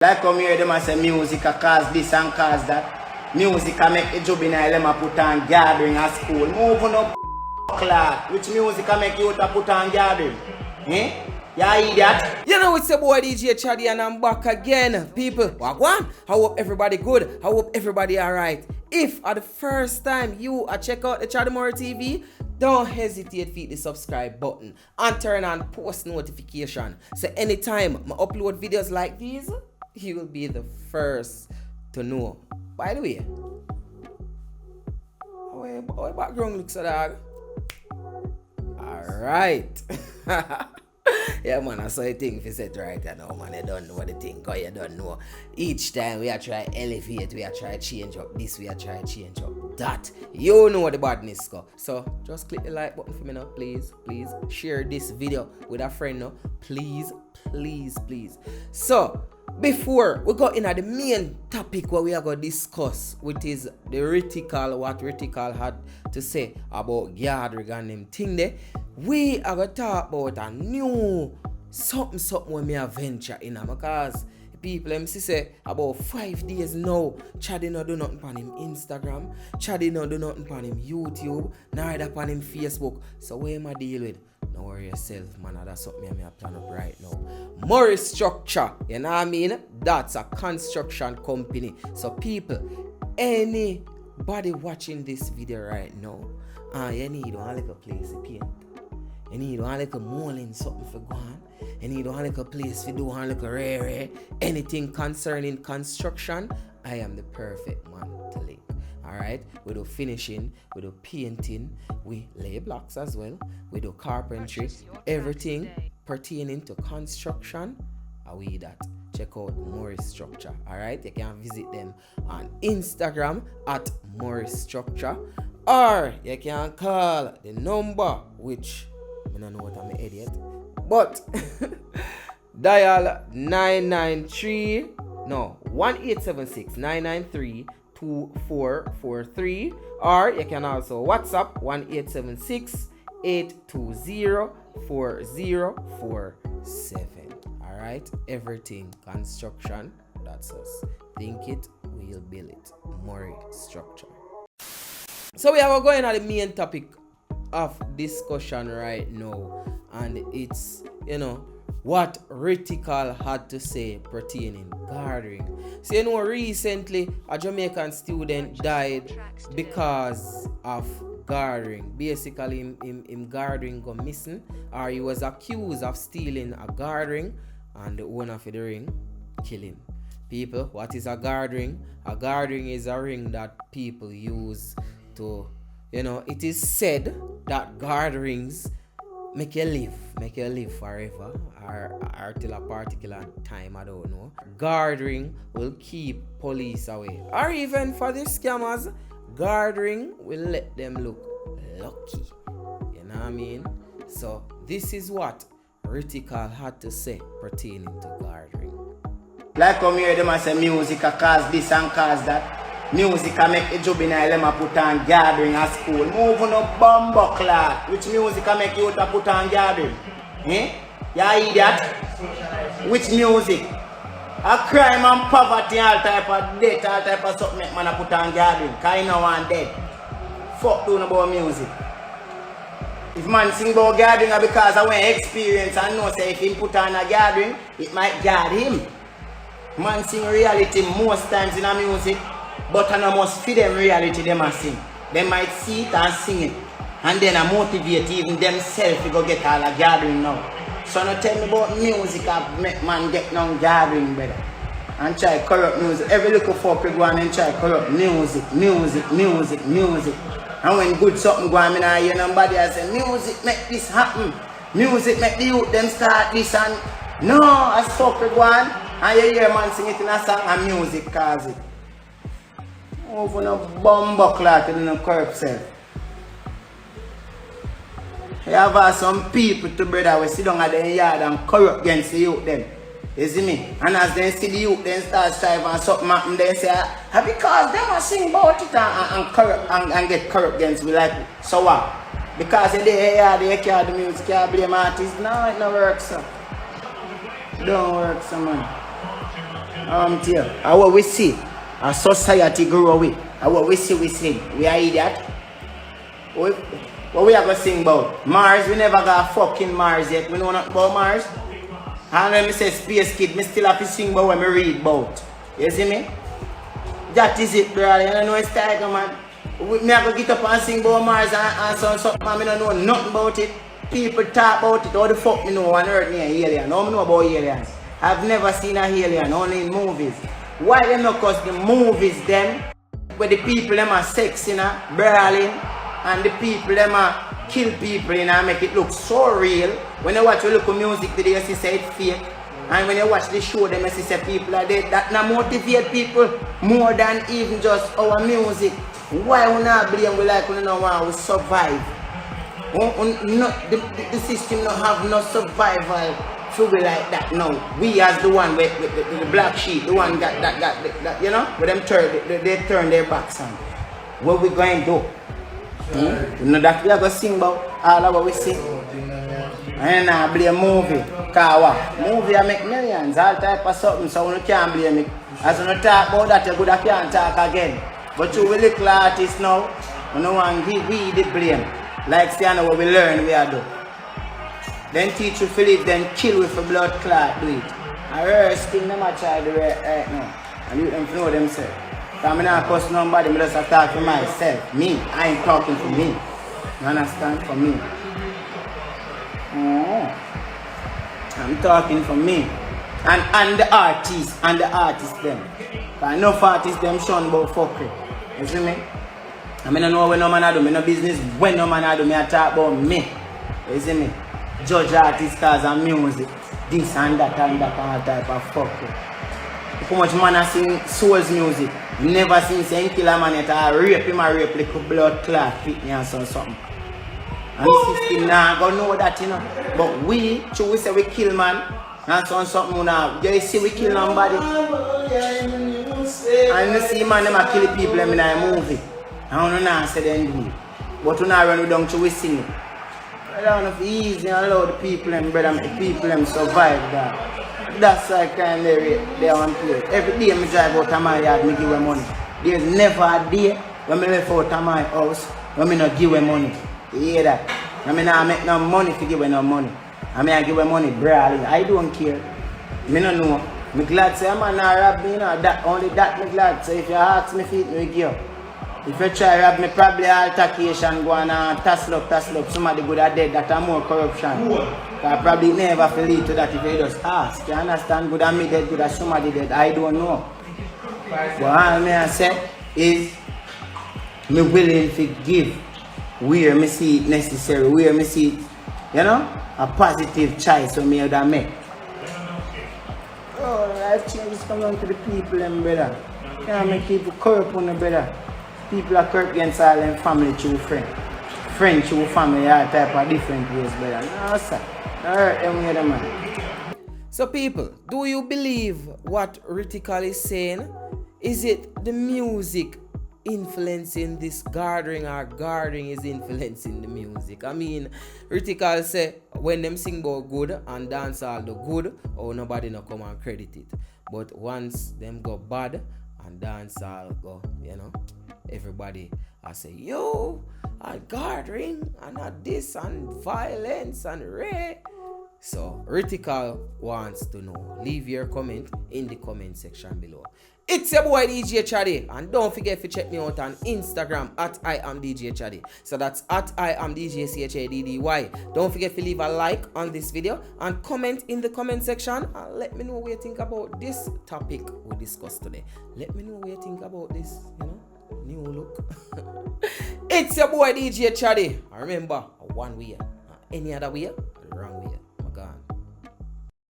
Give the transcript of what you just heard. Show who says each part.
Speaker 1: Like come here, them a say music a cause this and cause that. Music a make the juvenile them a put on gathering at school. Moving up, class. Which music a make you to put on gathering? Eh? Ya idiot.
Speaker 2: You know it's your boy DJ Chaddy and I'm back again. People, wagwan. I hope everybody good. I hope everybody alright. If at the first time you check out the Chaddy More TV, don't hesitate to hit the subscribe button and turn on post notification. So anytime I upload videos like these, you will be the first to know. By the way, how your background looks like dog? Alright. Yeah man, I saw a thing if you said right now, man, I don't know what the thing, cause you don't know. Each time we are try elevate, we are try change up this, we are try change up that. You know the badness go. So just click the like button for me now, please. Please share this video with a friend now. Please. So before we go into the main topic what we are going to discuss, which is the Rytikal, what Rytikal had to say about gathering and them thing there, we are going to talk about a new something when me a venture in because people MC say about 5 days now, Chaddy no do nothing on him Instagram, Chaddy no do nothing on him YouTube, neither on him Facebook. So what am I deal with? Don't worry yourself, man. That's something I'm plan up right now. More structure, you know what I mean? That's a construction company. So people, anybody watching this video right now, you need one little place to paint. You need one little molding something for go on. You need one little place to do one little rare. Anything concerning construction, I am the perfect man to link. Alright, we do finishing, we do painting, we lay blocks as well, we do carpentry, everything pertaining to construction, we that. Check out Morris Structure. Alright, you can visit them on Instagram at Morris Structure, or you can call the number, which I don't know what I'm an idiot, but dial 1876 993 2443, or you can also WhatsApp 1876 820 4047. Alright, everything construction, that's us. Think it, we'll build it. More structure. So we are going on the main topic of discussion right now, and it's what Rytikal had to say pertaining gathering. So recently a Jamaican student died because of gathering. Basically him gathering got missing, or he was accused of stealing a gathering, and the owner of the ring killed him. People, what is a gathering? A gathering is a ring that people use to, it is said that gatherings make you live forever, or till a particular time, I don't know. Gathering will keep police away, or even for the scammers, gathering will let them look lucky. You know what I mean? So this is what Rytikal had to say pertaining to gathering.
Speaker 1: Like come here, them a say music a cause this and cause that. Music a make the juvenile them a put on gathering at school. Moving up bumbo class. Which music a make you to put on gathering? Eh? Ya idiot. Which music? A crime and poverty, all type of death, all type of something make man a put on gathering. Cause you know one dead. Fuck doing about music. If man sing about gathering because I want experience and know say if he put on a gathering, it might guard him. Man sing reality most times in a music. But I must feed them reality they must sing. They might see it and sing it. And then I motivate even themselves to go get all a gathering now. So now tell me about music and make man get no gathering, brother. And try corrupt music. Every little fuck we go on and try corrupt music. And when good something go on, I hear nobody I say, music make this happen. Music make the youth them start this and no, as fuck we go on. And you hear man sing it in a song and music cause it. Over no bumbo clock in the corrupt self. You have some people to brother we sit down at the yard and corrupt against the youth them. You see me? And as they see the youth then start striving and something happen, they say, because them are sing about it and corrupt and get corrupt against me like so what? Because in the yard they can't do music, can't blame artists. No, it no works so. Don't work so man. Tell you, and what we see, a society grow with, and what we see, we sing. We are idiot. What we are going to sing about? Mars, we never got fucking Mars yet. We know nothing about Mars. And when I say Space Kid, I still have to sing about what I read about. You see me? That is it, brother. You don't know it's tiger, man. Me have to get up and sing about Mars and something, man. I don't know nothing about it. People talk about it. How the fuck me know on Earth near alien? How me know about aliens? I've never seen an alien, only in movies. Why them not? Because the movies, them, where the people them are sexy, brawling, and the people them are kill people, make it look so real. When you watch a local music video, you say it's fake. And when you watch the show, them you say people are dead. That now motivate people more than even just our music. Why we not blame we like we don't want to survive? The system don't have no survival to be like that. No, we as the one with the black sheep, the one that you know, where them they turn their backs on. What we going to do? You know that we are going to sing about all of what we sing. And I blame movie. Because movie I make millions, all type of something, so you can't blame it. As you talk about that, you good can't talk again. But you will little artists now, you know, and give we the blame. Like say what we learn, we are do. Then teach you to live, then kill with a blood clot, do it. And worst thing them I try to do right now. And you them know themselves. Because I'm not cuss nobody, I just talk for myself. Me, I ain't talking for me. You understand? For me. I'm talking for me. And the artists, them. Because enough artists them shun about fuckery. You see me? I don't know when no man do, I no business when no man do, I talk about me. You see me? Judge artists cause of music. This and that and all type of fuckery. How much man I sing soul's music? Never seen saying kill a man yet or rape him or rape like a blood clot fit me and something. And the system now go know that, you know. But we say we kill man and something now. You see we kill somebody. And you see man them a kill people in a movie. I don't know say they do it. But we now run down to we sing it. I don't know if it's easy and allow the people and brother make the people them survive that. That's why kind of they on play. Every day I drive out of my yard, I give them money. There's never a day when I left out of my house when I not give them money. You hear that? I mean, I make no money to give them no money. I mean, I give them money brawling. I don't care. I don't know. I'm glad to say I'm not rob me, you know. That, only that I'm glad. So if you ask me for it, I give. If you try rob me, probably altercation go on and tassel up. Somebody good at dead, that's more corruption. I probably never feel lead to that if you just ask. You understand? Good at me dead, good at somebody dead. I don't know. But all I say is, me willing to give where me see it necessary, where me see it, you know, a positive choice for me that make. Oh, life change is coming to the people, and brother. Can't make people corrupt on the brother. People are corrupt against all them family through friend. Friend through family, all type of different ways, brother. No, sir. Don't hurt them with them, man.
Speaker 2: So people, do you believe what Rytikal is saying? Is it the music influencing this gathering or gathering is influencing the music? I mean, Rytikal say when them sing about good and dancehall the good, oh nobody no come and credit it. But once them go bad and dancehall go, you know, everybody I say, yo, a gathering and not this and violence and rape. So Rytikal wants to know. Leave your comment in the comment section below. It's your boy DJ Chaddy, and don't forget to check me out on Instagram at I am DJ Chaddy. So that's at I am DJ CHADDY. Don't forget to leave a like on this video and comment in the comment section and let me know what you think about this topic we discussed today. Let me know what you think about this, you know, new look. It's your boy DJ Chaddy. Remember, one way, any other way